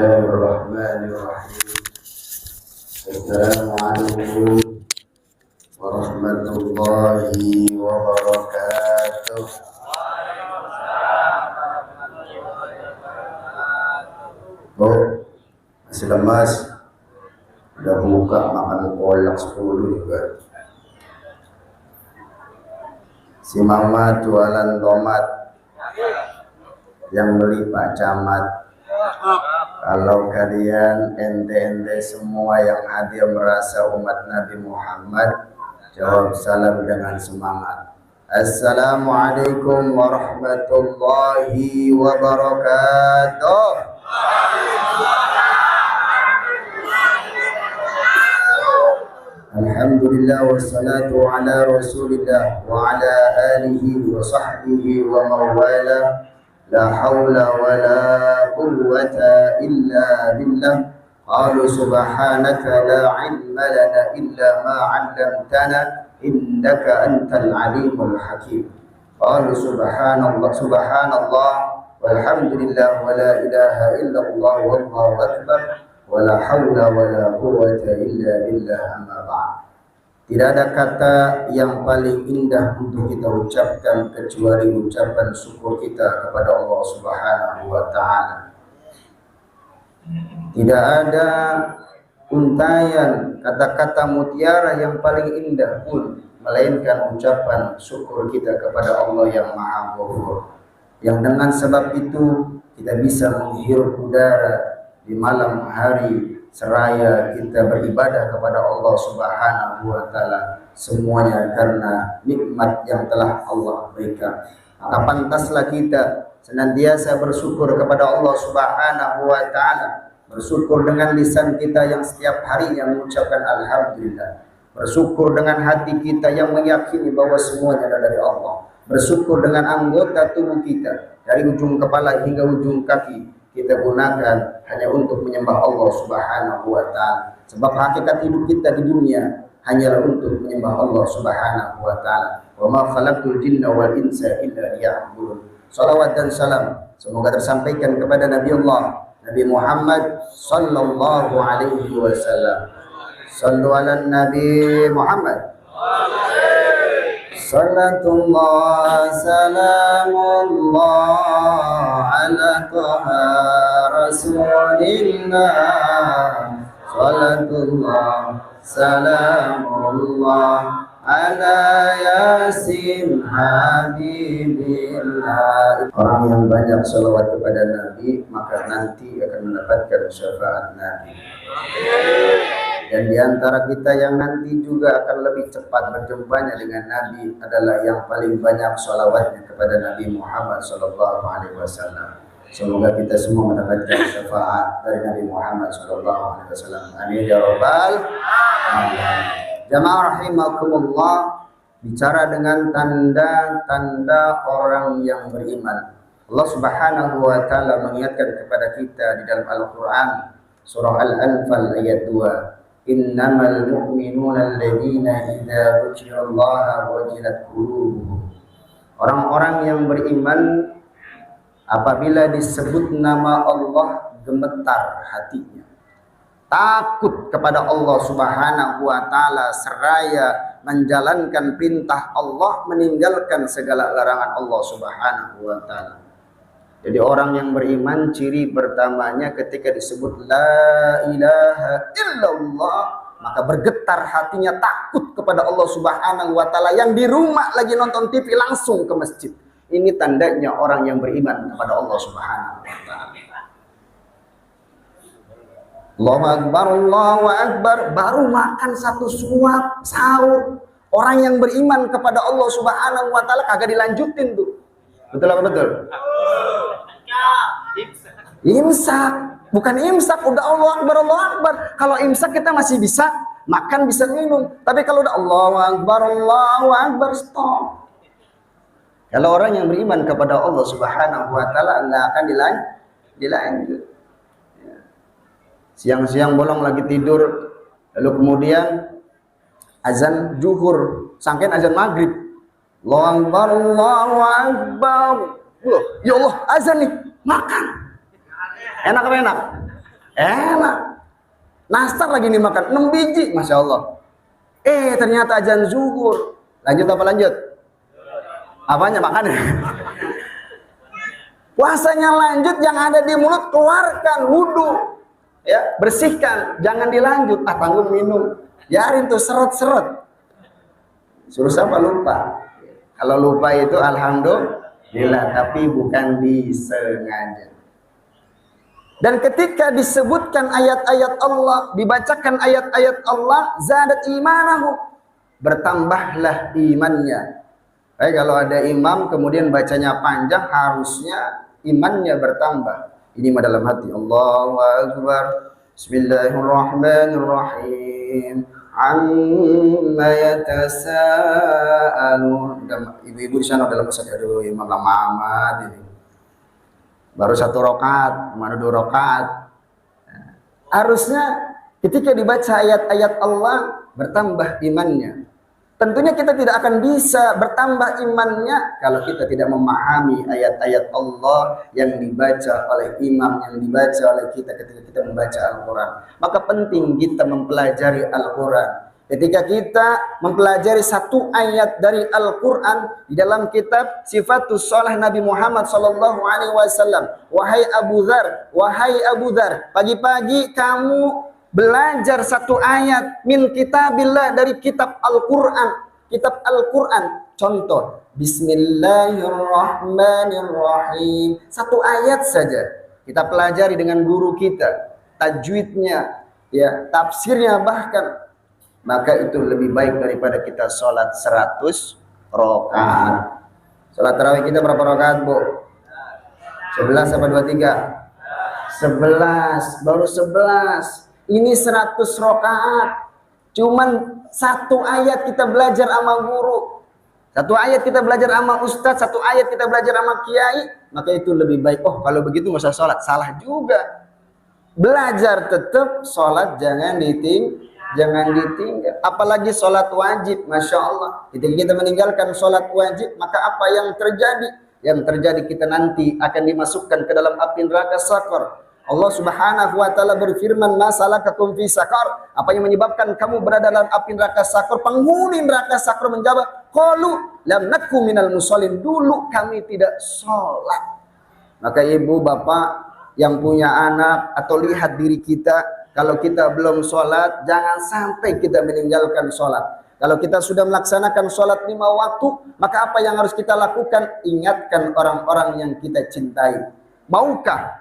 Bismillahirrahmanirrahim. Assalamualaikum warahmatullahi wabarakatuh. Oh, masih lemas. Udah buka makan kolak 10 juga. Si mama jualan tomat, yang beli Pak Camat. Kalau kalian ente-ente semua yang hadir merasa umat Nabi Muhammad, jawab salam dengan semangat. Assalamualaikum warahmatullahi wabarakatuh. Alhamdulillah wassalatu ala rasulillah wa ala alihi wa sahbihi wa mawala. La hawla wa la quwwata illa billah. Qalu subhanaka la ilma lana illa ma 'allamtana innaka antal alimul hakim. Qalu subhanallah walhamdulillah wa la ilaha illallah wallahu akbar wa la hawla wa la quwwata illa billah, amma ba'd. Tidak ada kata yang paling indah untuk kita ucapkan kecuali ucapan syukur kita kepada Allah Subhanahu wa Ta'ala. Tidak ada untayan kata-kata mutiara yang paling indah pun melainkan ucapan syukur kita kepada Allah yang Maha Ghafur. Yang dengan sebab itu kita bisa menghirup udara di malam hari seraya kita beribadah kepada Allah Subhanahu wa Ta'ala, semuanya karena nikmat yang telah Allah berikan. Maka pantaslah kita senantiasa bersyukur kepada Allah Subhanahu wa Ta'ala, bersyukur dengan lisan kita yang setiap harinya mengucapkan alhamdulillah, bersyukur dengan hati kita yang meyakini bahwa semuanya adalah dari Allah, bersyukur dengan anggota tubuh kita dari ujung kepala hingga ujung kaki kita gunakan hanya untuk menyembah Allah Subhanahu wa Ta'ala. Sebab hakikat hidup kita di dunia hanyalah untuk menyembah Allah Subhanahu wa Ta'ala. Wa ma khalaqtul jinna wal insa illa liya'budun. Salawat dan salam semoga tersampaikan kepada Nabi Allah Nabi Muhammad sallallahu alaihi wasallam. Sallu ala Nabi Muhammad. Salatullah salamullah ala taha rasulillah. Salatullah salamullah ala yasin habibillah. Orang yang banyak salawat kepada Nabi maka nanti akan mendapatkan syafaat Nabi. Dan di antara kita yang nanti juga akan lebih cepat berjumpanya dengan Nabi adalah yang paling banyak sholawatnya kepada Nabi Muhammad sallallahu alaihi wasallam. Semoga kita semua mendapatkan syafaat dari Nabi Muhammad sallallahu alaihi wasallam. Amin ya rabbal alamin. Jamaah rahimakumullah, bicara dengan tanda-tanda orang yang beriman. Allah Subhanahu wa Ta'ala mengingatkan kepada kita di dalam Al-Qur'an surah Al-Anfal ayat 2. Innamal mu'minuna alladzina idza dzukirallaha wajilat qulubuhum. Orang-orang yang beriman apabila disebut nama Allah gemetar hatinya. Takut kepada Allah Subhanahu wa Ta'ala seraya menjalankan perintah Allah, meninggalkan segala larangan Allah Subhanahu wa Ta'ala. Jadi orang yang beriman ciri pertamanya ketika disebut la ilaha illallah maka bergetar hatinya, takut kepada Allah Subhanahu wa Ta'ala. Yang di rumah lagi nonton TV langsung ke masjid. Ini tandanya orang yang beriman kepada Allah Subhanahu wa Ta'ala. Allahu Akbar, Allahu Akbar, baru makan satu suap sahur. Orang yang beriman kepada Allah Subhanahu wa Ta'ala kagak dilanjutin tuh. Betul apa betul? Imsak, bukan imsak udah Allah Akbar, Allah Akbar. Kalau imsak kita masih bisa makan, bisa minum. Tapi kalau udah Allahu Akbar, stop. Kalau orang yang beriman kepada Allah Subhanahu wa Ta'ala nggak akan dilanjut. Siang-siang bolong lagi tidur, lalu kemudian azan zuhur, sangkain azan maghrib. Allahu Akbar, Allahu Akbar. Ya Allah, azan nih, makan. Enak apa enak? Enak. Nastar lagi dimakan 6 biji, Masya Allah. Ternyata azan zuhur. Lanjut apa lanjut? Apanya makannya? Puasanya lanjut, yang ada di mulut keluarkan, wudhu, ya, bersihkan, jangan dilanjut. Tanggung minum, biarin tuh seret-seret. Suruh siapa lupa? Kalau lupa itu alhamdulillah, tapi bukan disengaja. Dan ketika disebutkan ayat-ayat Allah, dibacakan ayat-ayat Allah, zadat imanahu, bertambahlah imannya. Kalau ada imam kemudian bacanya panjang, harusnya imannya bertambah. Ini mah dalam hati. Allahu Akbar. Bismillahirrahmanirrahim. Amma yatasaalun. Ibu-ibu di sana dalam masjid, aduh imam lama amat ini. Baru 1 rakaat, mana 2 rakaat. Harusnya ketika dibaca ayat-ayat Allah bertambah imannya. Tentunya kita tidak akan bisa bertambah imannya kalau kita tidak memahami ayat-ayat Allah yang dibaca oleh imam, yang dibaca oleh kita ketika kita membaca Al-Quran. Maka penting kita mempelajari Al-Quran. Ketika kita mempelajari 1 ayat dari Al-Quran di dalam kitab Sifatus Shalah Nabi Muhammad SAW. Wahai Abu Dzar, pagi-pagi kamu belajar 1 ayat min kitabillah, dari kitab Al-Quran. Kitab Al-Quran, contoh Bismillahirrahmanirrahim, 1 ayat saja kita pelajari dengan guru kita, tajwidnya, ya, tafsirnya bahkan, maka itu lebih baik daripada kita sholat 100 rakaat. Sholat tarawih kita berapa rakaat, Bu? 11 apa 23? 11, baru 11. Ini 100 rakaat. Cuman 1 ayat kita belajar sama guru, 1 ayat kita belajar sama ustadz, 1 ayat kita belajar sama kiai, maka itu lebih baik. Oh, kalau begitu nggak usah sholat. Salah juga. Belajar tetap, sholat jangan ditinggal. Apalagi sholat wajib, Masya Allah. Ketika kita meninggalkan sholat wajib, maka apa yang terjadi? Yang terjadi kita nanti akan dimasukkan ke dalam api neraka sakor. Allah Subhanahu wa taala berfirman, "Masalakakum fi sakar?" Apa yang menyebabkan kamu berada dalam api neraka sakar? Penghuni neraka sakar menjawab, "Qalu lam nakum minal musallin." Dulu kami tidak sholat. Maka ibu bapak yang punya anak, atau lihat diri kita, kalau kita belum sholat, jangan sampai kita meninggalkan sholat. Kalau kita sudah melaksanakan sholat 5 waktu, maka apa yang harus kita lakukan? Ingatkan orang-orang yang kita cintai. Maukah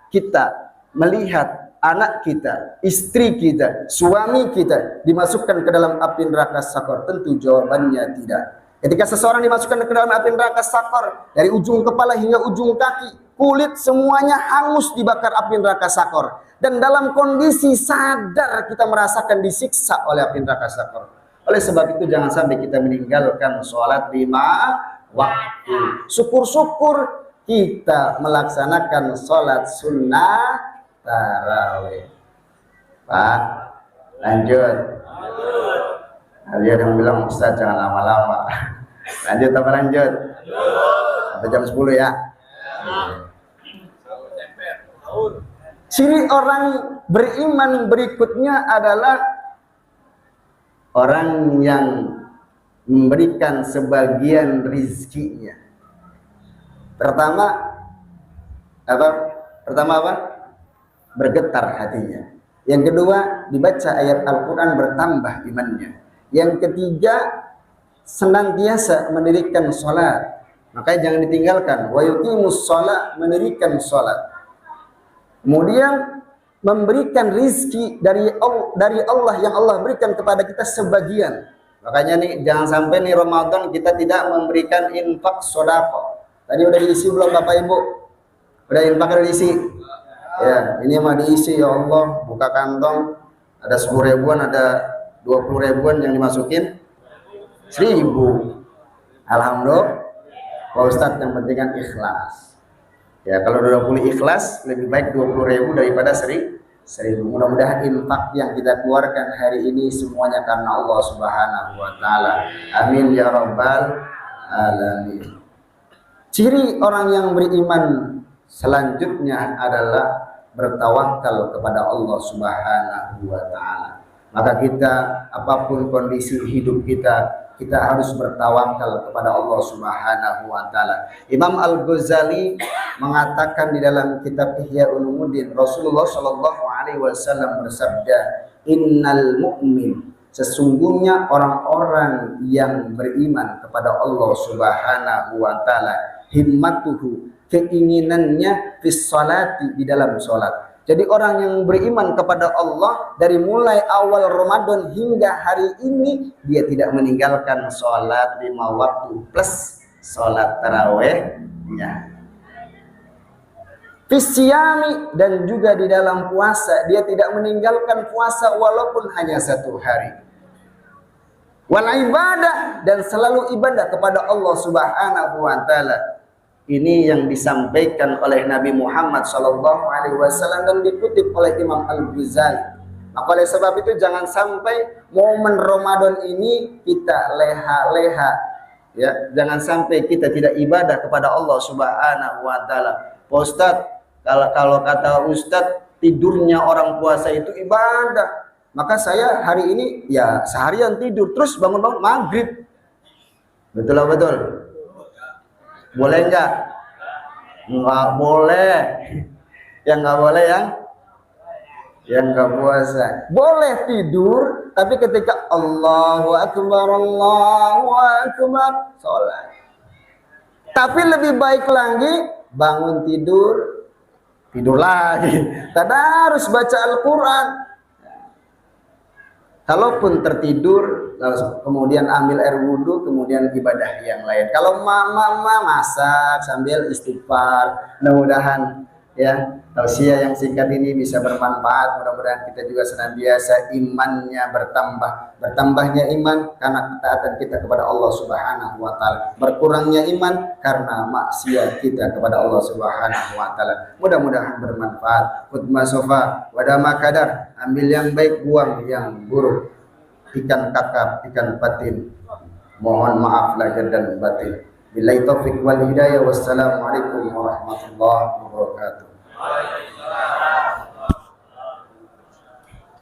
kita melihat anak kita, istri kita, suami kita dimasukkan ke dalam api neraka sakor? Tentu jawabannya tidak. Ketika seseorang dimasukkan ke dalam api neraka sakor, dari ujung kepala hingga ujung kaki, kulit semuanya hangus dibakar api neraka sakor. Dan dalam kondisi sadar kita merasakan disiksa oleh api neraka sakor. Oleh sebab itu jangan sampai kita meninggalkan sholat 5 waktu. Syukur-syukur kita melaksanakan sholat sunnah tarawih. Pak, lanjut. Ada yang bilang, Ustaz jangan lama-lama. Lanjut apa lanjut? Sampai jam 10 ya. Ciri orang beriman berikutnya adalah orang yang memberikan sebagian rizkinya. Pertama apa? Bergetar hatinya. Yang kedua, dibaca ayat Al-Quran bertambah imannya. Yang ketiga, senantiasa mendirikan sholat. Makanya jangan ditinggalkan. Wa yuqimus sholat, mendirikan sholat. Kemudian memberikan rizki dari Allah yang Allah berikan kepada kita sebagian. Makanya nih, jangan sampai nih Ramadan kita tidak memberikan infak sodako. Tadi udah diisi belum Bapak Ibu? Udah infak, udah diisi? Ya, ini mah diisi. Ya Allah, buka kantong, ada 10 ribuan, ada 20 ribuan yang dimasukin 1000. Alhamdulillah. Pak Ustadz, yang penting kan ikhlas. Ya, kalau 20 ikhlas, lebih baik 20.000 daripada 1000. Mudah-mudahan infak yang kita keluarkan hari ini semuanya karena Allah Subhanahu wa taala. Amin ya rabbal alamin. Ciri orang yang beriman selanjutnya adalah bertawakal kepada Allah Subhanahu wa taala. Maka kita apapun kondisi hidup kita, kita harus bertawakal kepada Allah Subhanahu wa taala. Imam Al-Ghazali mengatakan di dalam kitab Ihya Ulumuddin, Rasulullah Shallallahu alaihi wasallam bersabda, "Innal mu'min," sesungguhnya orang-orang yang beriman kepada Allah Subhanahu wa taala, himmatuhu, keinginannya fis salati, di dalam salat. Jadi orang yang beriman kepada Allah dari mulai awal Ramadan hingga hari ini, dia tidak meninggalkan sholat 5 waktu plus sholat tarawehnya. Fisyami, dan juga di dalam puasa dia tidak meninggalkan puasa walaupun hanya 1 hari. Wal ibadah, dan selalu ibadah kepada Allah Subhanahu wa taala. Ini yang disampaikan oleh Nabi Muhammad SAW dan dikutip oleh Imam Al-Ghazali. Maka oleh sebab itu jangan sampai momen Ramadan ini kita leha-leha, ya. Jangan sampai kita tidak ibadah kepada Allah Subhanahu wa taala. Ustaz, kalau kata Ustaz, tidurnya orang puasa itu ibadah. Maka saya hari ini ya seharian tidur, terus bangun-bangun maghrib. Betul lah, betul. Boleh enggak? Enggak boleh. Yang enggak boleh yang enggak puasa. Boleh tidur, tapi ketika Allahu Akbar, sholat. Tapi lebih baik lagi bangun tidur lagi. Tadarus baca Al-Quran. Kalaupun tertidur, kemudian ambil air wudhu, kemudian ibadah yang lain. Kalau mama masak sambil istighfar, mudah-mudahan ya tausiah yang singkat ini bisa bermanfaat. Mudah-mudahan kita juga senantiasa imannya bertambahnya iman karena ketaatan kita kepada Allah Subhanahu wa taala, berkurangnya iman karena maksiat kita kepada Allah Subhanahu wa taala. Mudah-mudahan bermanfaat. Khutbah sofa wadama kadar, ambil yang baik, buang yang buruk. Ikan kakap, ikan patin, mohon maaf lahir dan batin. Billahi taufiq wal hidayah. Wassalamualaikum warahmatullahi wabarakatuh.